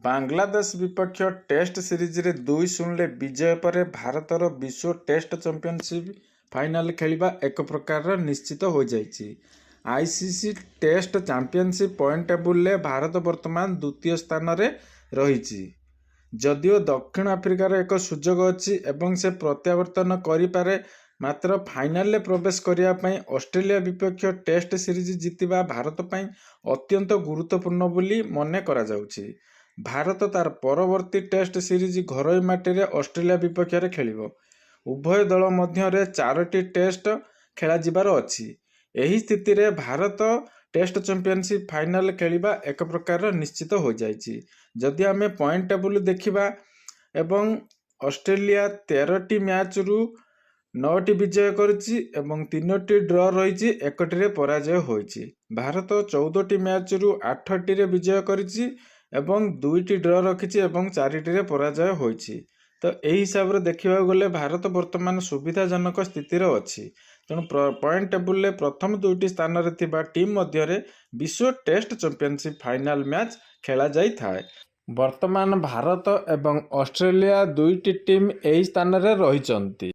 बांग्लादेश विपक्ष test series रे 2-0 विजय पर भारतर विश्व टेस्ट चैंपियनशिप फाइनल खेलिबा एक प्रकार निश्चित हो जाइछि। ICC test championship point table रे भारत वर्तमान द्वितीय स्थान रे रहिछि। जदियो दक्षिण आफ्रिकार एक सुजोग अछि एवं से प्रत्यावर्तन करिपारे, मात्र फाइनल रे प्रवेश करिया पई ऑस्ट्रेलिया विपक्ष टेस्ट सीरीज जितिबा भारत पई अत्यंत गुरुत्वपूर्ण बोली मने करा जाउछि। भारत तार परवर्ती टेस्ट सीरीज घरोई माटी रे ऑस्ट्रेलिया विपक्ष रे खेलिबो। उभय दल मध्य रे 4टी टेस्ट खेला जिबार अछि। एही स्थिति रे भारत टेस्ट चैंपियनशिप फाइनल खेलिबा एक प्रकार निश्चित हो जाइछि। जदि आमे पॉइंट टेबुल देखिबा एवं ऑस्ट्रेलिया 13टी मैच रु 9टी विजय करिछि एवं 3टी ड्रॉ रहिछि, 1टी रे पराजय होइछि। भारत 14टी मैच रु 8टी रे विजय करिछि एवं 2टी ड्रॉ रखिछि एवं 4टी रे पराजय होइछि। तो एही हिसाब रे देखिबा गले भारत वर्तमान सुविधाजनक स्थिति रे अछि। तेणु पॉइंट टेबुल रे प्रथम 2टी स्थान रे थिबा टीम मध्य रे विश्व टेस्ट चैंपियनशिप फाइनल मैच खेला जाई थाए। वर्तमान भारत एवं ऑस्ट्रेलिया 2टी टीम एही स्थान रे रहिचंती।